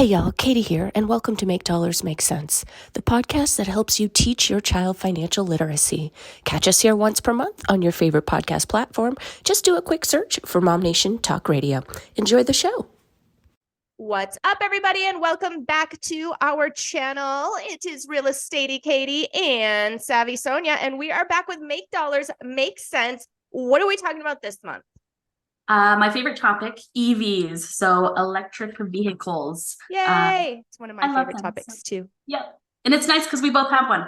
Hey y'all, Katie here, and welcome to Make Dollars Make Sense, the podcast that helps you teach your child financial literacy. Catch us here once per month on your favorite podcast platform. Just do a quick search for MOMnation Talk Radio. Enjoy the show. What's up, everybody, and welcome back to our channel. It is Real Estate Katie and Savvy Sonya, and we are back with Make Dollars Make Sense. What are we talking about this month? My favorite topic, EVs, so electric vehicles. Yay! It's one of my favorite topics too. Yep. And it's nice because we both have one.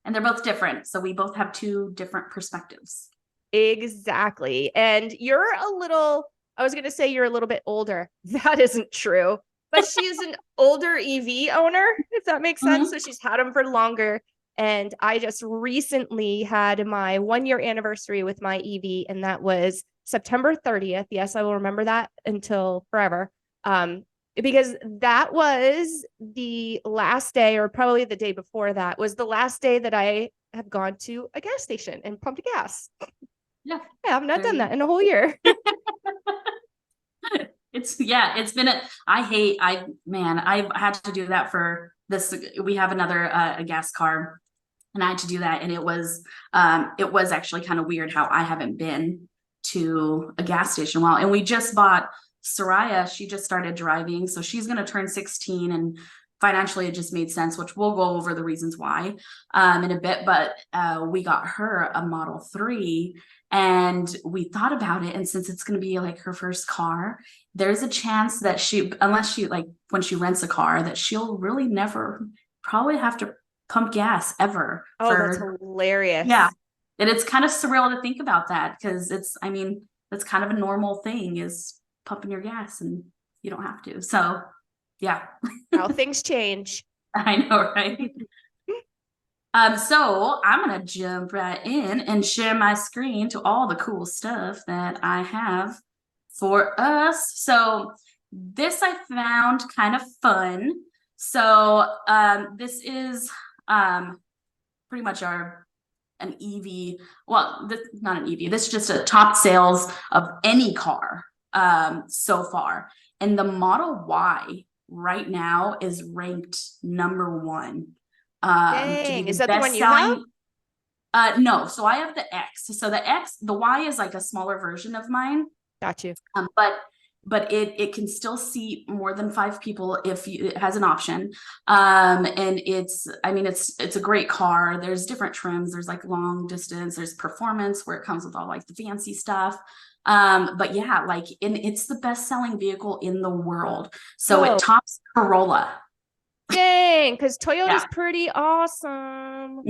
And they're both different. So we both have two different perspectives. Exactly. And you're a little, I was going to say you're a little bit older. That isn't true. But she's an older EV owner, if that makes sense. So she's had them for longer. And I just recently had my 1-year anniversary with my EV, and that was September 30th. Yes, I will remember that until forever. Because that was the last day, or probably the day before that, was the last day that I have gone to a gas station and pumped gas. Yeah. I have not done that in a whole year. It's been I've had to do that for this. We have another a gas car, and I had to do that. And it was actually kind of weird how I haven't been to a gas station while, and we just bought Soraya. She just started driving, so she's going to turn 16, and financially it just made sense, which we'll go over the reasons why in a bit. But we got her a Model 3, and we thought about it, and since it's going to be like her first car, there's a chance that unless she when she rents a car, that she'll really never probably have to pump gas ever. That's hilarious. Yeah. And it's kind of surreal to think about that, because that's kind of a normal thing, is pumping your gas, and you don't have to. So, yeah. How things change. I know, right? So I'm going to jump right in and share my screen to all the cool stuff that I have for us. So this I found kind of fun. So this is pretty much an EV. Well, not an EV. This is just a top sales of any car so far. And the Model Y right now is ranked #1. Dang. Is that the one you have? No. So I have the X. So the Y is like a smaller version of mine. Got you. But it can still seat more than 5 people if it has an option. And it's a great car. There's different trims. There's like long distance, there's performance where it comes with all like the fancy stuff. But yeah, it's the best selling vehicle in the world. So it tops Corolla. Dang, because Toyota's pretty awesome.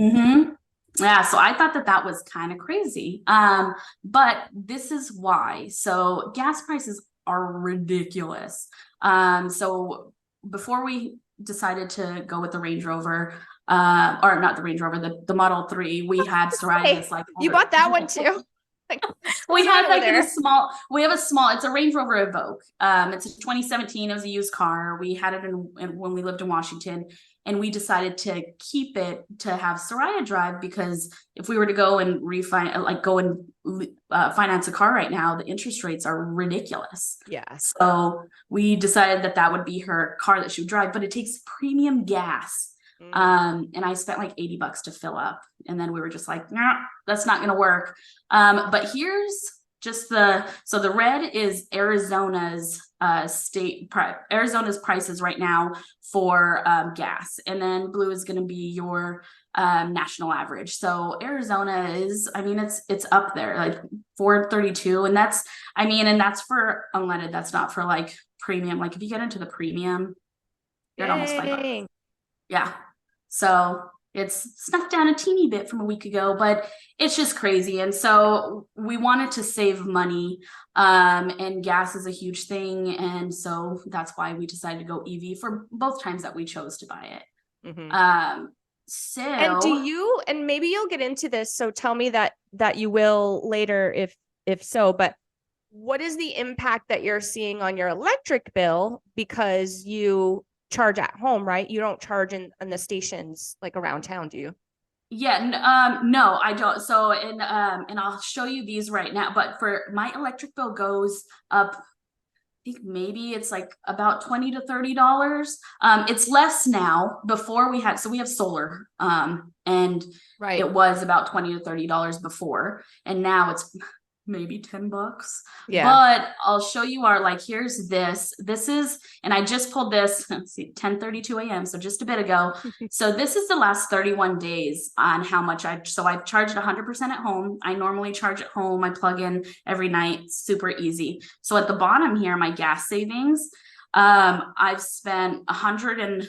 Yeah, so I thought that was kind of crazy. But this is why. So gas prices are ridiculous. So before we decided to go with the Range Rover, or not the Range Rover, the Model 3, we had Soraya's you bought that one too. We had it's a Range Rover Evoque. It's a 2017. It was a used car. We had it when we lived in Washington, and we decided to keep it to have Soraya drive, because if we were to go and finance a car right now, the interest rates are ridiculous. Yeah. So we decided that would be her car that she would drive, but it takes premium gas. And I spent like $80 to fill up, and then we were just like, nah, that's not gonna work. But here's just the red is Arizona's Arizona's prices right now for gas, and then blue is gonna be your national average. So Arizona is, it's up there, like $432, and that's for unleaded. That's not for like premium. Like if you get into the premium, you're at almost $5. Yeah. So it's snuck down a teeny bit from a week ago, but it's just crazy. And so we wanted to save money, and gas is a huge thing. And so that's why we decided to go EV for both times that we chose to buy it. And maybe you'll get into this, so tell me that you will later if so, but what is the impact that you're seeing on your electric bill, because you charge at home, right? You don't charge in the stations like around town, do you? Yeah, no, I don't. So, and I'll show you these right now, but for my electric bill goes up think maybe it's like about $20 to $30. It's less now. Before we have solar, and Right. it was about $20 to $30 before, and now it's maybe $10. Yeah. But I'll show you here's this. This is, and I just pulled this, let's see, 10:32 a.m. So just a bit ago. So this is the last 31 days on how much I charged 100% at home. I normally charge at home. I plug in every night, super easy. So at the bottom here, my gas savings, I've spent $138.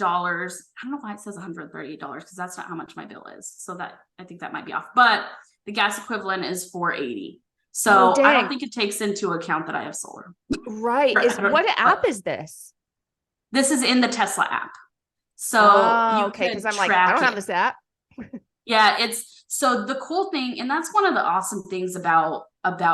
I don't know why it says $138 because that's not how much my bill is. So that, I think that might be off, but the gas equivalent is $480. So I don't think it takes into account that I have solar. Right. What app is this? This is in the Tesla app. So okay, because I'm like, I don't have this app. Yeah, so the cool thing, and that's one of the awesome things about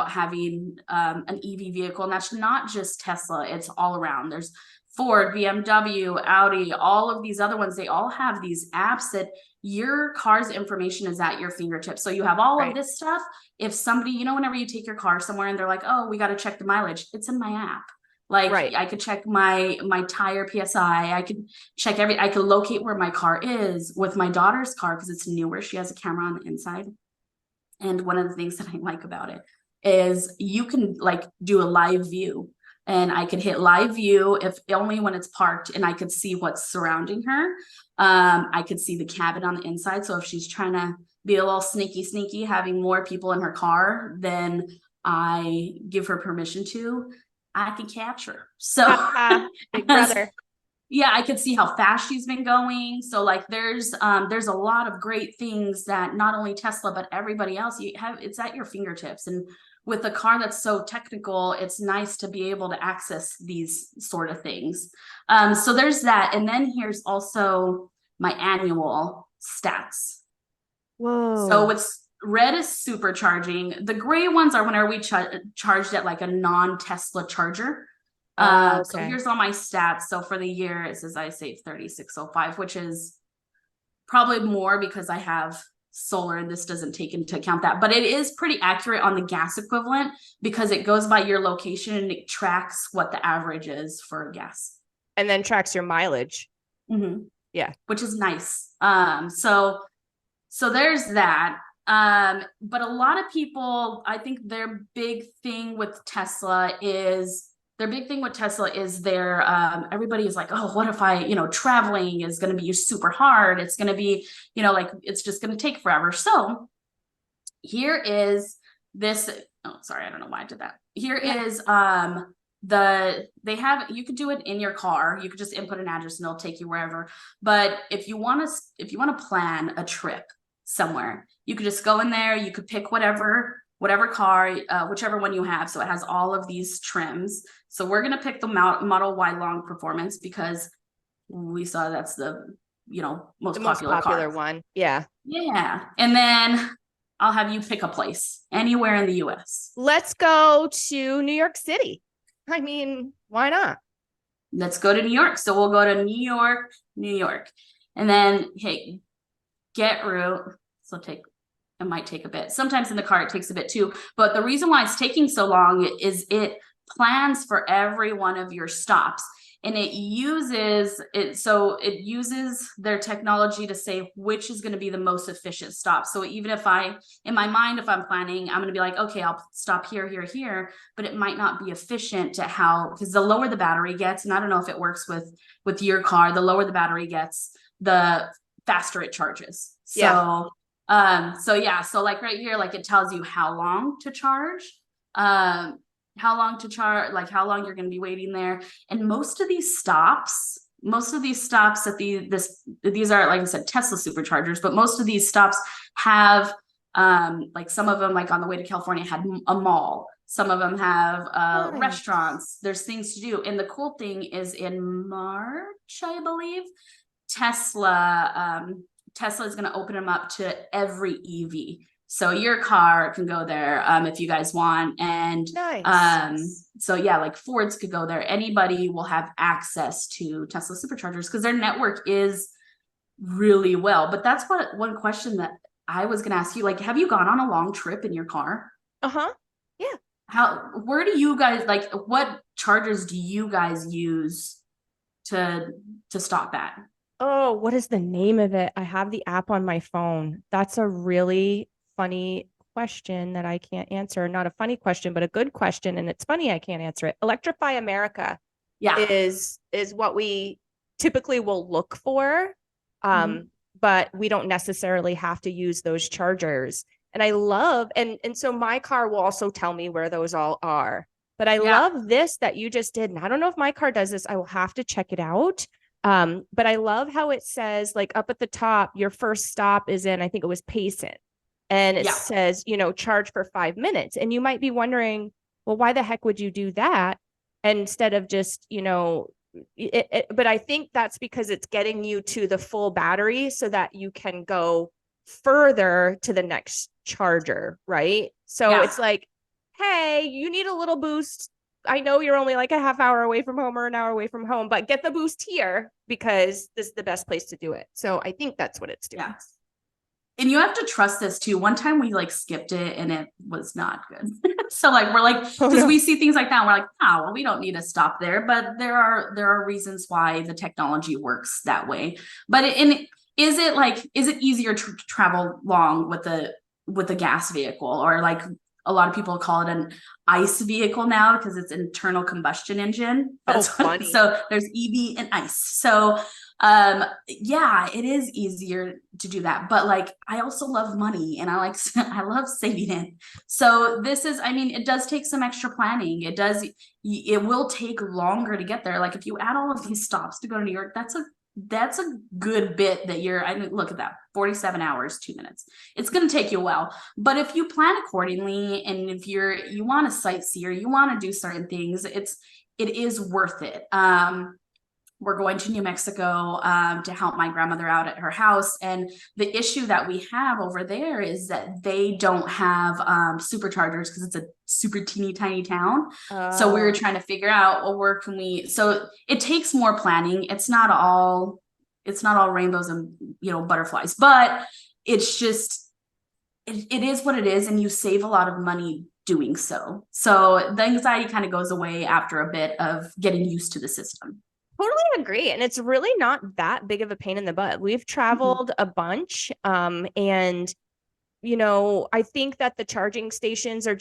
having an EV vehicle, and that's not just Tesla, it's all around. There's Ford, BMW, Audi, all of these other ones, they all have these apps that your car's information is at your fingertips. So you have all of this stuff. If somebody, whenever you take your car somewhere and they're like, oh, we got to check the mileage, it's in my app. I could check my tire PSI. I could check I could locate where my car is with my daughter's car because it's newer. She has a camera on the inside. And one of the things that I like about it is you can do a live view, and I could hit live view if only when it's parked, and I could see what's surrounding her. I could see the cabin on the inside. So if she's trying to be a little sneaky, having more people in her car than I give her permission to, I can capture. So big brother. Yeah, I could see how fast she's been going. So there's a lot of great things that not only Tesla, but everybody else, it's at your fingertips. And with a car that's so technical, it's nice to be able to access these sort of things. So there's that. And then here's also my annual stats. Whoa. So it's red is supercharging. The gray ones are whenever we charged at a non-Tesla charger. So here's all my stats. So for the year, it says I saved 3605, which is probably more because I have solar and this doesn't take into account that, but it is pretty accurate on the gas equivalent because it goes by your location and it tracks what the average is for gas. And then tracks your mileage. Mm-hmm. Yeah. Which is nice. So there's that. But a lot of people, I think their big thing with Tesla is their everybody is like, oh, what if traveling is going to be super hard. It's going to be, it's just going to take forever. So here is this. Oh, sorry. I don't know why I did that. Here is, you could do it in your car. You could just input an address and it'll take you wherever. But if you want to plan a trip somewhere, you could just go in there. You could pick whatever car, whichever one you have. So it has all of these trims. So we're going to pick the Model Y Long Performance because we saw that's the, most popular one. Yeah. Yeah. And then I'll have you pick a place anywhere in the US. Let's go to New York City. I mean, why not? Let's go to New York. So we'll go to New York. And then, hey, get route. So it might take a bit. Sometimes in the car, it takes a bit too. But the reason why it's taking so long is it plans for every one of your stops. And it uses their technology to say which is going to be the most efficient stop. So even if in my mind, if I'm planning, I'm going to be like, okay, I'll stop here, but it might not be efficient because the lower the battery gets, and I don't know if it works with your car, the lower the battery gets, the faster it charges. So right here, it tells you how long to charge, how long you're going to be waiting there. And most of these stops at these are, like I said, Tesla superchargers, but most of these stops have, some of them, on the way to California, had a mall. Some of them have restaurants. There's things to do. And the cool thing is in March, I believe, Tesla is going to open them up to every EV. So your car can go there if you guys want. And nice. Fords could go there. Anybody will have access to Tesla superchargers because their network is really well. But that's one question that I was going to ask you. Have you gone on a long trip in your car? Uh-huh. Yeah. where do you guys, like, what chargers do you guys use to stop that? Oh, what is the name of it? I have the app on my phone. That's a really funny question that I can't answer. Not a funny question, but a good question. And it's funny I can't answer it. Electrify America Yeah. is what we typically will look for. But we don't necessarily have to use those chargers. And I love, and so my car will also tell me where those all are. But I love this that you just did. And I don't know if my car does this. I will have to check it out. But I love how it says, like, up at the top, your first stop is in, I think it was Payson. And it says, you know, charge for 5 minutes. And you might be wondering, well, why the heck would you do that instead of just, you know, but I think that's because it's getting you to the full battery so that you can go further to the next charger, right? So it's like, hey, you need a little boost. I know you're only like a half hour away from home or an hour away from home, but get the boost here because this is the best place to do it. So I think that's what it's doing. Yeah. And you have to trust this too. One time we like skipped it and it was not good. So like, we're like, because we see things like that. And we're like, oh, well, we don't need to stop there. But there are reasons why the technology works that way. But is it easier to travel long with the gas vehicle, or like a lot of people call it an ICE vehicle now because it's internal combustion engine. That's funny. So there's EV and ICE. So it is easier to do that, but like I also love money and I love saving it. So this is, I mean, it does take some extra planning. It will take longer to get there. Like if you add all of these stops to go to New York, that's a good bit that I mean, look at that, 47 hours, 2 minutes. It's going to take you a while, but if you plan accordingly, and if you want to sightsee or you want to do certain things, it is worth it. We're going to New Mexico to help my grandmother out at her house. And the issue that we have over there is that they don't have superchargers because it's a super teeny tiny town. So we were trying to figure out, well, where can we, so it takes more planning. It's not all rainbows and, you know, butterflies, but it's just, it is what it is. And you save a lot of money doing so. So the anxiety kind of goes away after a bit of getting used to the system. Totally agree. And it's really not that big of a pain in the butt. We've traveled a bunch. And, you know, I think that the charging stations are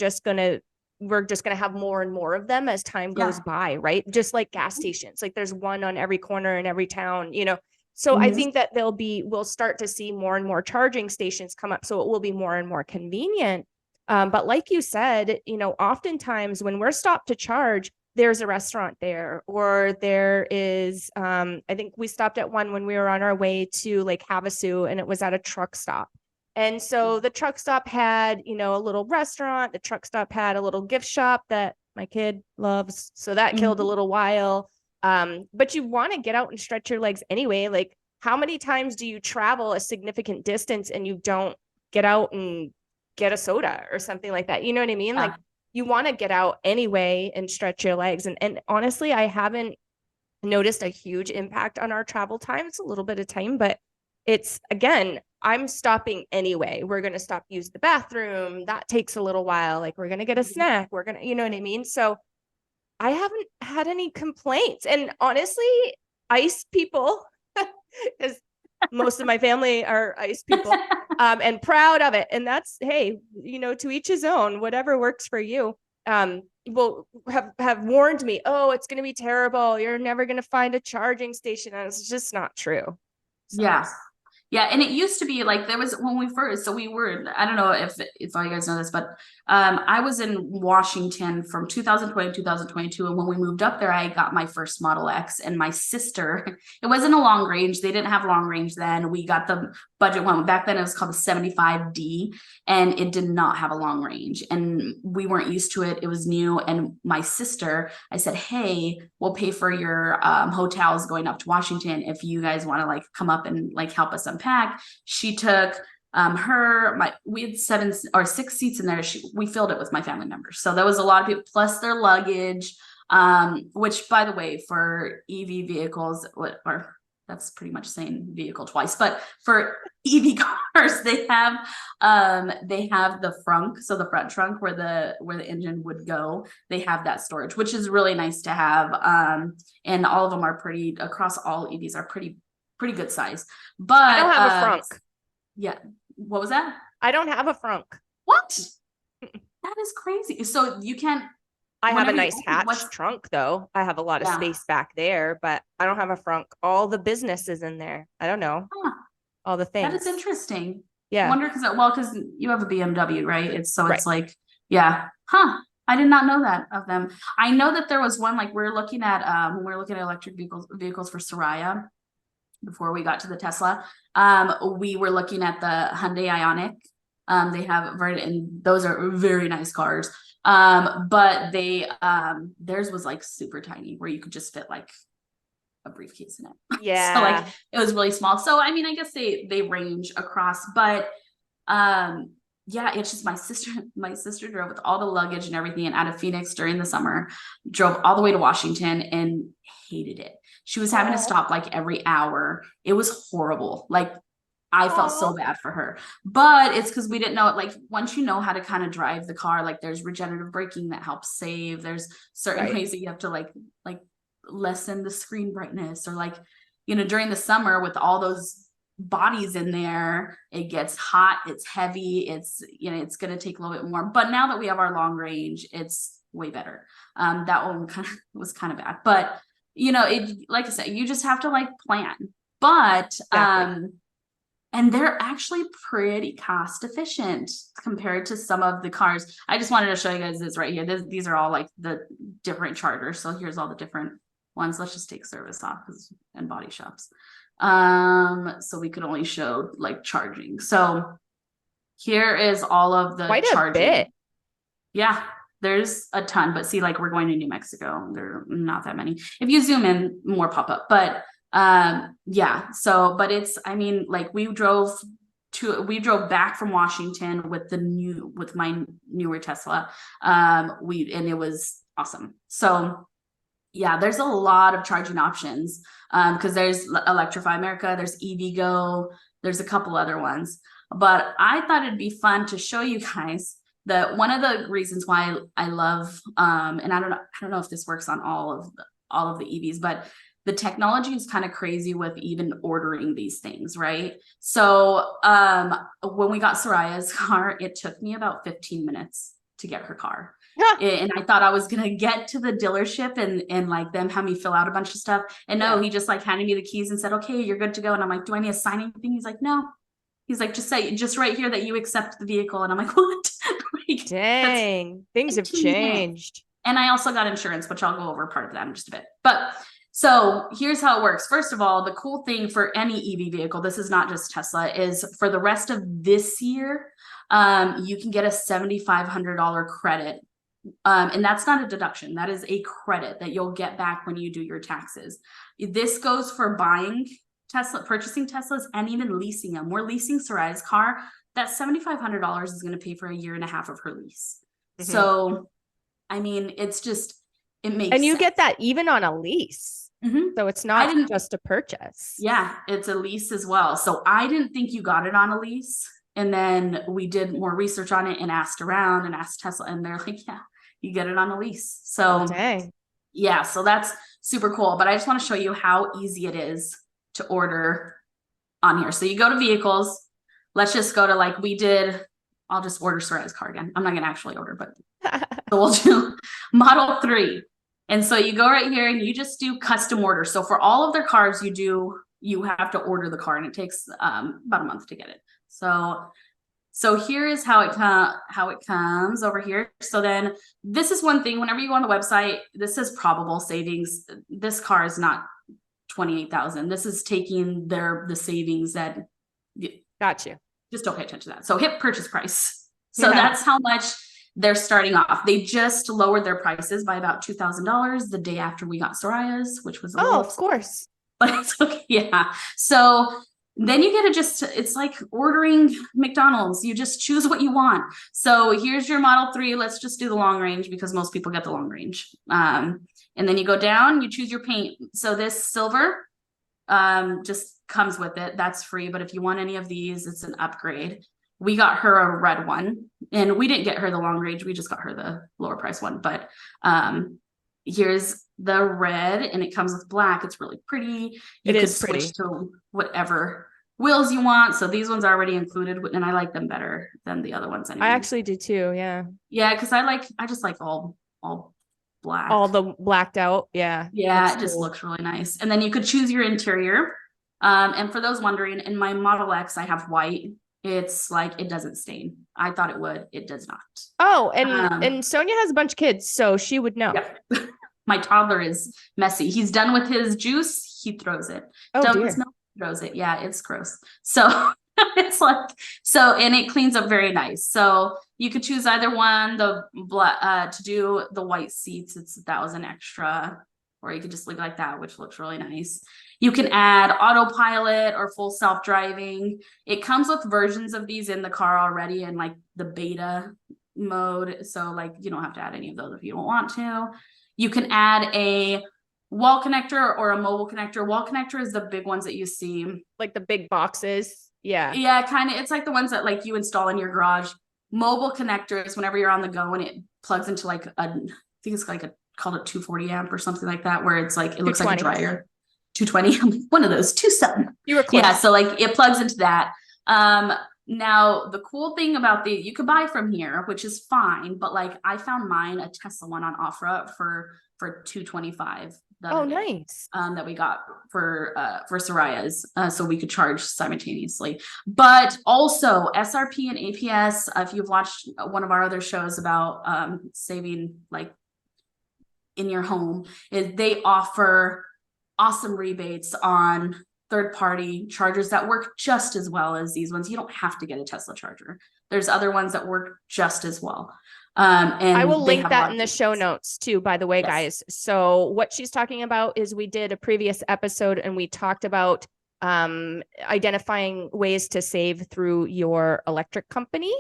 we're just going to have more and more of them as time goes by, right? Just like gas stations, like there's one on every corner in every town, you know? So I think that we'll start to see more and more charging stations come up. So it will be more and more convenient. But like you said, you know, oftentimes when we're stopped to charge, there's a restaurant there, or there is, I think we stopped at one when we were on our way to Lake Havasu, and it was at a truck stop. And so the truck stop had, you know, a little restaurant. The truck stop had a little gift shop that my kid loves. So that killed a little while. But you want to get out and stretch your legs anyway. Like, how many times do you travel a significant distance and you don't get out and get a soda or something like that? You know what I mean? Like, you want to get out anyway and stretch your legs. And honestly, I haven't noticed a huge impact on our travel time. It's a little bit of time, but it's, again, I'm stopping anyway. We're going to stop, use the bathroom. That takes a little while. Like, we're going to get a snack. We're going to, you know what I mean? So I haven't had any complaints. And honestly, ICE people, because most of my family are ICE people, and proud of it. And that's, hey, you know, to each his own, whatever works for you. Will have warned me, oh, it's going to be terrible. You're never going to find a charging station. And it's just not true. So. Yeah. Yeah. And it used to be like, there was when we first, so we were, I don't know if all you guys know this, but I was in Washington from 2020 to 2022. And when we moved up there, I got my first Model X, and my sister, it wasn't a long range. They didn't have long range then. We got the budget one. Back then it was called the 75D, and it did not have a long range. And we weren't used to it. It was new. And my sister, I said, hey, we'll pay for your hotels going up to Washington if you guys want to like come up and like help us unpack. She took we had 7 or 6 seats in there. We filled it with my family members. So that was a lot of people, plus their luggage, which, by the way, for EV vehicles or That's pretty much saying vehicle twice. But for EV cars, they have the frunk, so the front trunk where the engine would go. They have that storage, which is really nice to have. And all of them are pretty, across all EVs are pretty good size. But I don't have a frunk. Yeah. What was that? I don't have a frunk. What? That is crazy. So you can't. I have a nice hatch trunk though. I have a lot of space back there, but I don't have a frunk. All the business is in there. I don't know. All the things. That is interesting. Yeah. I wonder because you have a BMW, right? It's like, yeah. Huh. I did not know that of them. I know that there was one, like we're looking at when we're looking at electric vehicles for Soraya before we got to the Tesla. We were looking at the Hyundai Ioniq. They have and those are very nice cars. But they theirs was like super tiny where you could just fit like a briefcase in it. Yeah. So like it was really small. So I mean, I guess they range across, but yeah, it's just my sister drove with all the luggage and everything and out of Phoenix during the summer, drove all the way to Washington and hated it. She was having to stop like every hour. It was horrible. Like I felt so bad for her, but it's because we didn't know it. Like once you know how to kind of drive the car, like there's regenerative braking that helps save. There's certain ways that you have to like lessen the screen brightness, or like, you know, during the summer with all those bodies in there, it gets hot, it's heavy, it's, you know, it's going to take a little bit more. But now that we have our long range, it's way better. That one was kind of bad, but you know, it, like I said, you just have to like plan, but, and they're actually pretty cost efficient compared to some of the cars. I just wanted to show you guys this right here. These are all like the different chargers. So here's all the different ones. Let's just take service off and body shops. So we could only show like charging. So here is all of the charging. A bit. Yeah, there's a ton, but see, like we're going to New Mexico. There are not that many. If you zoom in, more pop up, but yeah, so, but it's, I mean, like we drove back from Washington with my newer Tesla. And it was awesome. So yeah, there's a lot of charging options. Cause there's Electrify America, there's EVgo, there's a couple other ones, but I thought it'd be fun to show you guys that one of the reasons why I love, and I don't know if this works on all of the EVs, but the technology is kind of crazy with even ordering these things, right? So when we got Soraya's car, it took me about 15 minutes to get her car. And I thought I was going to get to the dealership and like them have me fill out a bunch of stuff. And no, he just like handed me the keys and said, okay, you're good to go. And I'm like, do I need to sign anything? He's like, no. He's like, just right here that you accept the vehicle. And I'm like, what? Like, dang, things have changed. And I also got insurance, which I'll go over part of that in just a bit. But so here's how it works. First of all, the cool thing for any EV vehicle, this is not just Tesla, is for the rest of this year, you can get a $7,500 credit. And that's not a deduction. That is a credit that you'll get back when you do your taxes. This goes for buying purchasing Teslas and even leasing them. We're leasing Soraya's car. That $7,500 is going to pay for a year and a half of her lease. Mm-hmm. So, I mean, it's just, it makes And you sense. get that even on a lease. Mm-hmm. So it's not just a purchase. Yeah, it's a lease as well. So I didn't think you got it on a lease. And then we did more research on it and asked around and asked Tesla, and they're like, yeah, you get it on a lease. So yeah, so that's super cool. But I just want to show you how easy it is to order on here. So you go to vehicles. Let's just go to like we did. I'll just order Soraya's car again. I'm not going to actually order, but so we'll do Model 3. And so you go right here and you just do custom order. So for all of their cars, you have to order the car, and it takes about a month to get it. So here is how it comes over here. So then this is one thing, whenever you go on the website, this says probable savings. This car is not 28,000. This is taking the savings that got you. Just don't pay attention to that. So hit purchase price. So that's how much they're starting off. They just lowered their prices by about $2,000 the day after we got Soraya's, which was of course. But it's okay. Yeah. So then you get it's like ordering McDonald's. You just choose what you want. So here's your Model 3. Let's just do the long range because most people get the long range. And then you go down, you choose your paint. So this silver, just comes with it. That's free. But if you want any of these, it's an upgrade. We got her a red one, and we didn't get her the long range. We just got her the lower price one. But here's the red, and it comes with black. It's really pretty. You could switch to whatever wheels you want. So these ones are already included, and I like them better than the other ones anyway. I actually do too. Yeah. Yeah, because I just like all black. All the blacked out. Yeah. Yeah, it just looks really nice. And then you could choose your interior. And for those wondering, in my Model X, I have white. It's like, it doesn't stain. I thought it would. It does not. Oh, and Sonya has a bunch of kids, so she would know. Yeah. My toddler is messy. He's done with his juice. He throws it. Oh, done dear. with milk, throws it. Yeah, it's gross. So it's like, so, and it cleans up very nice. So you could choose either one, the black, to do the white seats. That was an extra, or you could just leave it like that, which looks really nice. You can add autopilot or full self-driving. It comes with versions of these in the car already in like the beta mode. So like, you don't have to add any of those if you don't want to. You can add a wall connector or a mobile connector. Wall connector is the big ones that you see. Like the big boxes. Yeah. Yeah, kind of. It's like the ones that like you install in your garage. Mobile connectors, whenever you're on the go, and it plugs into like I think it's like called a 240 amp or something like that, where it's like, it looks like a dryer. 220, one of those, 2-something. You were close. Yeah, so like it plugs into that. Now the cool thing about you could buy from here, which is fine, but like I found mine, a Tesla one on OfferUp for $225. Oh, nice. That we got for Soraya's, so we could charge simultaneously. But also SRP and APS, if you've watched one of our other shows about saving like in your home, is they offer awesome rebates on third-party chargers that work just as well as these ones. You don't have to get a Tesla charger. There's other ones that work just as well. And I will link that in the show notes too, by the way, guys. So what she's talking about is we did a previous episode and we talked about identifying ways to save through your electric company.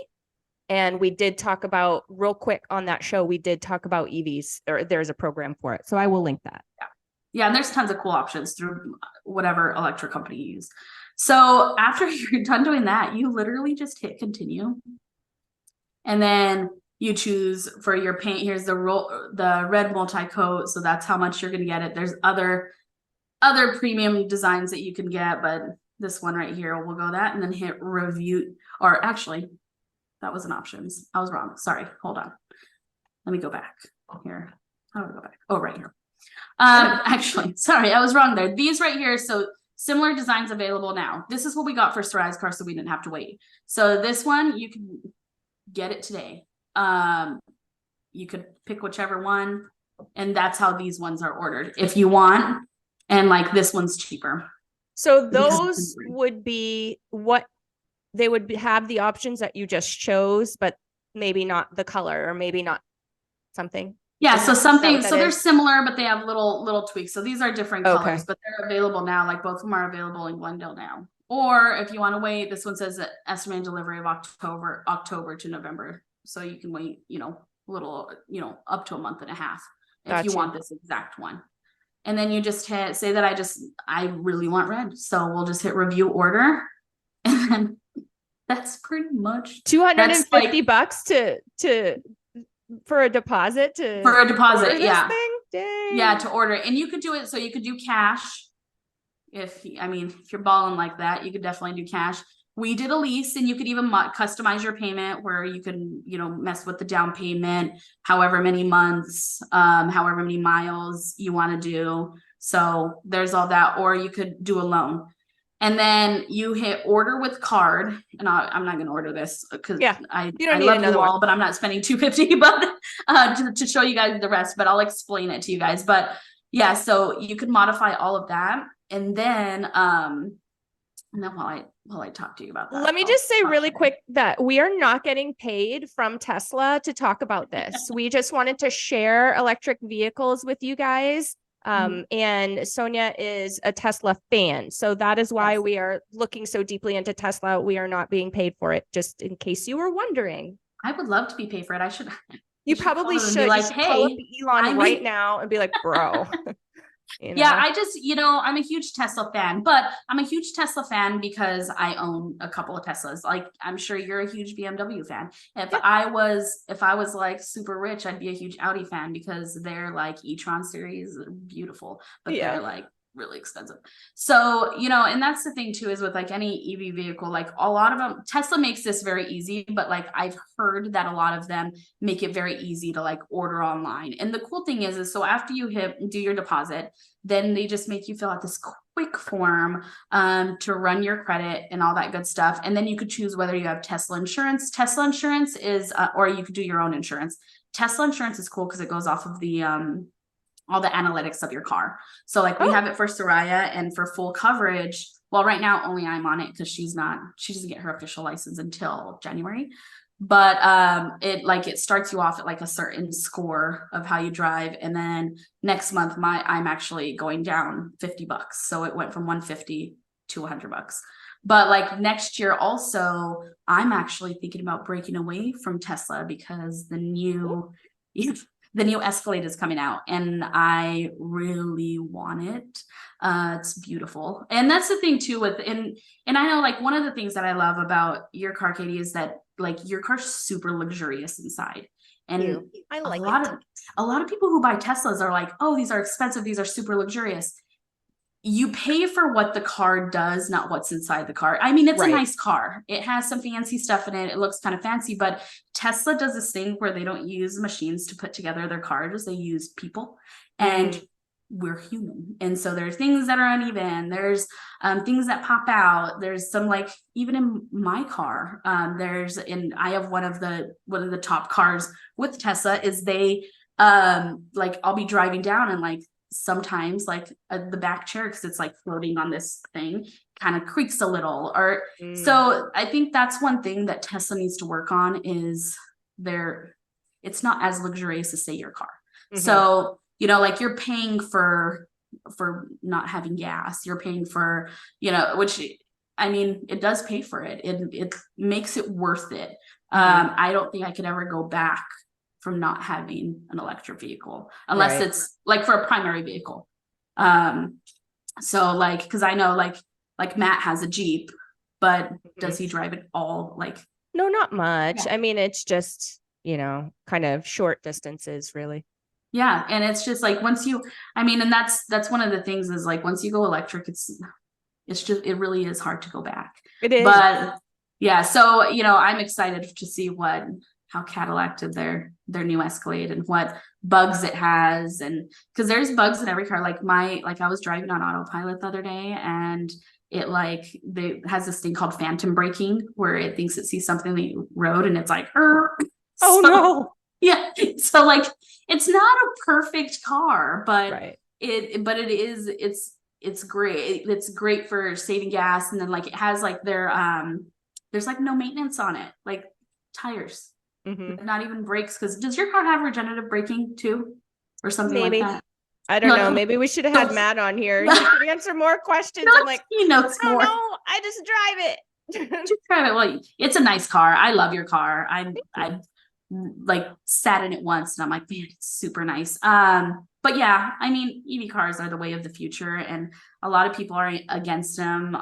And we did talk about, real quick on that show, we did talk about EVs, or there's a program for it. So I will link that. Yeah, and there's tons of cool options through whatever electric company you use. So after you're done doing that, you literally just hit continue. And then you choose for your paint. Here's the red multi-coat. So that's how much you're going to get it. There's other premium designs that you can get, but this one right here will go that, and then hit review. Or actually, that wasn't options. I was wrong. Sorry. Hold on. Let me go back here. How do I go back? Oh, right here. Actually, sorry, I was wrong there. These right here. So similar designs available now. This is what we got for Soraya's car, so we didn't have to wait. So this one, you can get it today. You could pick whichever one, and that's how these ones are ordered if you want. And like this one's cheaper. So those would be what they would have, the options that you just chose, but maybe not the color, or maybe not something. Yeah, so something, so they're similar, but they have little tweaks. So these are different colors, but they're available now. Like both of them are available in Glendale now. Or if you want to wait, this one says estimated delivery of October to November. So you can wait, up to a month and a half if you want this exact one. And then you just say that I really want red. So we'll just hit review order. And then that's pretty much $250 for a deposit yeah. Dang. Yeah, to order. And you could do it, so you could do cash. If you're balling like that, you could definitely do cash. We did a lease, and you could even customize your payment where you can, mess with the down payment, however many months, however many miles you want to do. So there's all that, or you could do a loan. And then you hit order with card, and I'm not going to order this because I love you all, but I'm not spending $250 but to show you guys the rest, but I'll explain it to you guys. But yeah, so you could modify all of that. And then while I talk to you about that, let me just say really quick that we are not getting paid from Tesla to talk about this. We just wanted to share electric vehicles with you guys. And Sonya is a Tesla fan. So that is why we are looking so deeply into Tesla. We are not being paid for it, just in case you were wondering. I would love to be paid for it. I should. You probably should. Like, hey, call up Elon right now and be like, bro. Yeah, I just, I'm a huge Tesla fan, but I'm a huge Tesla fan because I own a couple of Teslas. Like, I'm sure you're a huge BMW fan. If I was like super rich, I'd be a huge Audi fan because they're like e-tron series, beautiful, but they're like really expensive. So, and that's the thing too, is with like any EV vehicle, like a lot of them, Tesla makes this very easy, but like I've heard that a lot of them make it very easy to like order online. And the cool thing is so after you do your deposit, then they just make you fill out this quick form to run your credit and all that good stuff. And then you could choose whether you have Tesla insurance. Tesla insurance is, or you could do your own insurance. Tesla insurance is cool because it goes off of the all the analytics of your car. So like we have it for Soraya, and for full coverage, well, right now only I'm on it because she doesn't get her official license until January. But it starts you off at like a certain score of how you drive, and then next month I'm actually going down $50. So it went from 150 to $100. But like next year also, I'm actually thinking about breaking away from Tesla because the new Escalade is coming out, and I really want it. It's beautiful. And that's the thing too and I know like one of the things that I love about your car, Katie, is that like your car's super luxurious inside. And I like a lot of people who buy Teslas are like, oh, these are expensive, these are super luxurious. You pay for what the car does, not what's inside the car. I mean, it's a nice car. It has some fancy stuff in it. It looks kind of fancy, but Tesla does this thing where they don't use machines to put together their cars. They use people, and we're human. And so there's things that are uneven. There's things that pop out. There's some, like, even in my car, I have one of the top cars with Tesla is they, like I'll be driving down and like, sometimes like the back chair, because it's like floating on this thing, kind of creaks a little, or so I think that's one thing that Tesla needs to work on is it's not as luxurious as say your car. So like you're paying for not having gas, you're paying for which I mean it does pay for it. It makes it worth it. I don't think I could ever go back from not having an electric vehicle unless it's like for a primary vehicle. So like, because I know like Matt has a Jeep, but does he drive it all? Like, no, not much. I mean, it's just kind of short distances, really. Yeah, and it's just like and that's one of the things is like once you go electric, it really is hard to go back. It is. But yeah, so I'm excited to see how Cadillac did their new Escalade and what bugs it has, and because there's bugs in every car. Like I was driving on autopilot the other day, and it has this thing called phantom braking where it thinks it sees something on the road and it's like, no. Yeah, so like it's not a perfect car, but it's great. It's great for saving gas, and then like it has like there's like no maintenance on it, like tires. Not even brakes, because does your car have regenerative braking too, or something like that? I don't know. Maybe we should have had Matt on here. He could answer more questions. I'm like, he knows more. No, I just drive it. Just drive it. Well, it's a nice car. I love your car. I like sat in it once, and I'm like, man, it's super nice. But yeah, I mean, EV cars are the way of the future, and a lot of people are against them.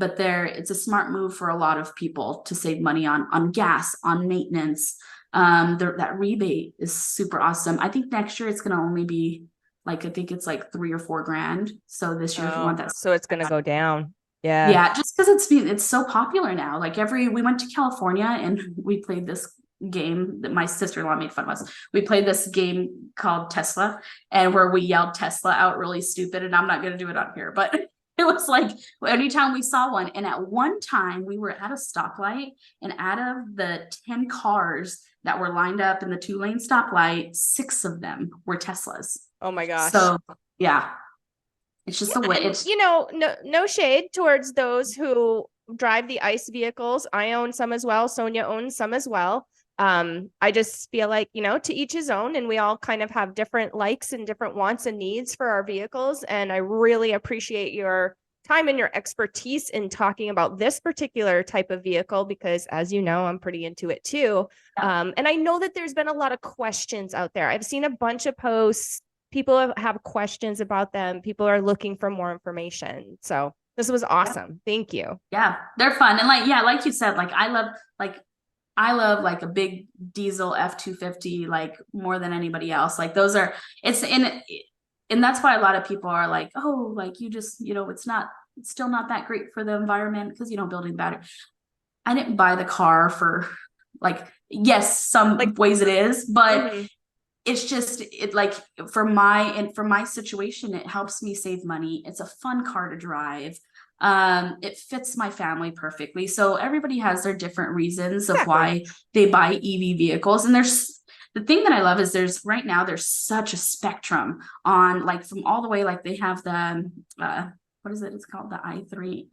But it's a smart move for a lot of people to save money on gas, on maintenance. That rebate is super awesome. I think next year it's going to only be like, I think it's like $3,000 or $4,000. So this year, if you want that, so it's going to go down. Yeah. Yeah. Just because it's so popular now. Like we went to California and we played this game that my sister-in-law made fun of us. We played this game called Tesla, and where we yelled Tesla out really stupid. And I'm not going to do it on here, but it was like anytime we saw one. And at one time we were at a stoplight, and out of the 10 cars that were lined up in the 2-lane stoplight, 6 of them were Teslas. Oh my gosh. So yeah, it's just the way it's, no shade towards those who drive the ICE vehicles. I own some as well. Sonya owns some as well. I just feel like, to each his own, and we all kind of have different likes and different wants and needs for our vehicles. And I really appreciate your time and your expertise in talking about this particular type of vehicle, because as you know, I'm pretty into it too. And I know that there's been a lot of questions out there. I've seen a bunch of posts people have questions about them. People are looking for more information. So this was awesome. Thank you. Yeah, they're fun. And like you said, I love like a big diesel F-250, like more than anybody else. Like those are, and that's why a lot of people are like, oh, like you just, it's still not that great for the environment because, building battery. I didn't buy the car for like, yes, some ways it is, but it's just for my situation, it helps me save money. It's a fun car to drive. It fits my family perfectly. So everybody has their different reasons of why they buy EV vehicles. And the thing that I love is there's such a spectrum on like from all the way, like they have the what is it? It's called the i3,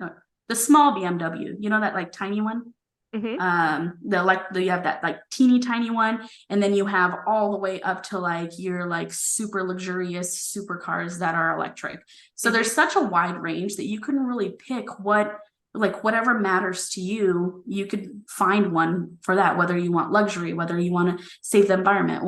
the small BMW, that like tiny one. You have that like teeny tiny one, and then you have all the way up to like your like super luxurious supercars that are electric. So there's such a wide range that you couldn't really pick whatever matters to you. You could find one for that, whether you want luxury, whether you want to save the environment,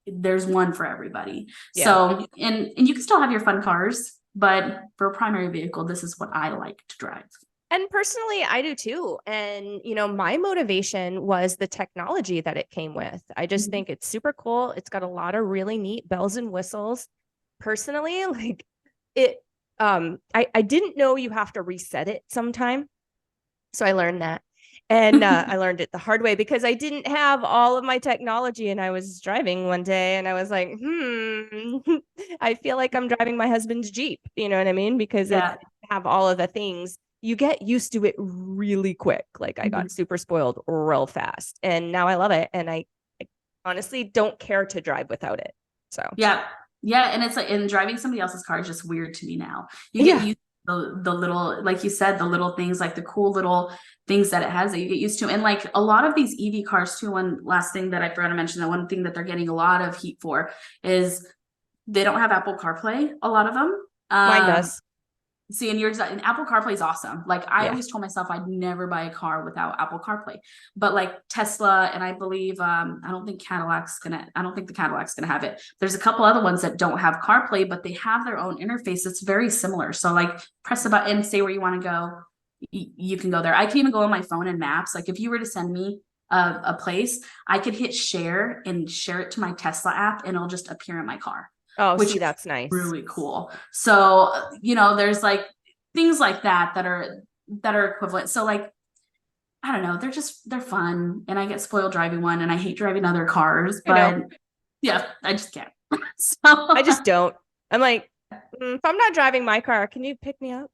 there's one for everybody. So and you can still have your fun cars, but for a primary vehicle, this is what I like to drive. And personally, I do too. And, my motivation was the technology that it came with. I just think it's super cool. It's got a lot of really neat bells and whistles. Personally, like it, I didn't know you have to reset it sometime. So I learned that. And I learned it the hard way because I didn't have all of my technology, and I was driving one day and I was like, I feel like I'm driving my husband's Jeep. You know what I mean? Because it have all of the things. You get used to it really quick. Like I got super spoiled real fast, and now I love it. And I honestly don't care to drive without it. So yeah. And it's like, and driving somebody else's car is just weird to me now. You get used to the little, like you said, the little things, like the cool little things that it has that you get used to. And like a lot of these EV cars too, one last thing that I forgot to mention, the one thing that they're getting a lot of heat for is they don't have Apple CarPlay, a lot of them. Mine does. See, and Apple CarPlay is awesome. Like I always told myself I'd never buy a car without Apple CarPlay, but like Tesla, and I believe, I don't think the Cadillac's gonna have it. There's a couple other ones that don't have CarPlay, but they have their own interface that's very similar. So like press a button, say where you want to go. You can go there. I can even go on my phone and maps. Like if you were to send me a place, I could hit share and share it to my Tesla app, and it'll just appear in my car. Oh, which that's nice. Really cool. So, there's like things like that are equivalent. So like, I don't know, they're fun, and I get spoiled driving one, and I hate driving other cars, but I just can't. So I just don't. I'm like, if I'm not driving my car, can you pick me up?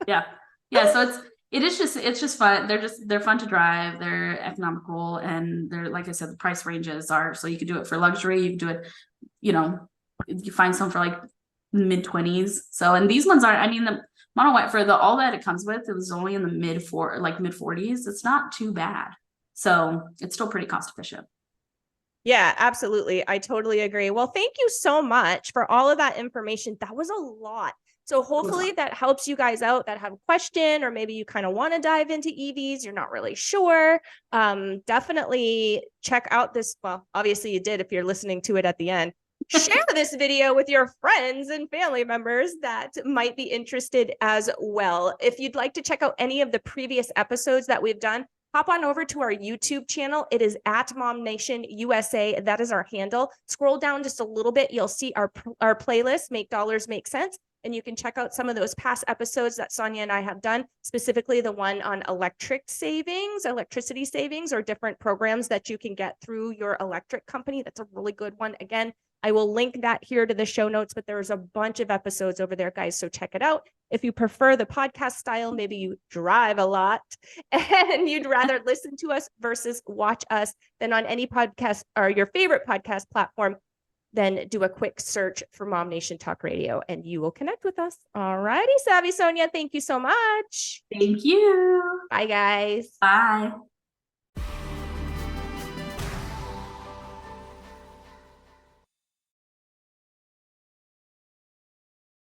Yeah. So it's just fun. They're fun to drive. They're economical, and they're, like I said, the price ranges are, so you could do it for luxury. You can do it, you find some for like mid-20s. So, and these ones aren't, the Model Y, for all that it comes with, it was only in the mid-40s. It's not too bad. So it's still pretty cost efficient. Yeah, absolutely. I totally agree. Well, thank you so much for all of that information. That was a lot. So hopefully that helps you guys out that have a question, or maybe you kind of want to dive into EVs. You're not really sure. Definitely check out this. Well, obviously you did if you're listening to it at the end. Share this video with your friends and family members that might be interested as well. If you'd like to check out any of the previous episodes that we've done, hop on over to our YouTube channel. It is at MOMnation USA. That is our handle. Scroll down just a little bit. You'll see our playlist, Make Dollars Make Sense. And you can check out some of those past episodes that Sonya and I have done, specifically the one on electricity savings, or different programs that you can get through your electric company. That's a really good one. Again, I will link that here to the show notes, but there's a bunch of episodes over there, guys. So check it out. If you prefer the podcast style, maybe you drive a lot and you'd rather listen to us versus watch us, then on any podcast or your favorite podcast platform, then do a quick search for MOMnation Talk Radio and you will connect with us. All righty, Savvy Sonya, thank you so much. Thank you. Bye, guys. Bye.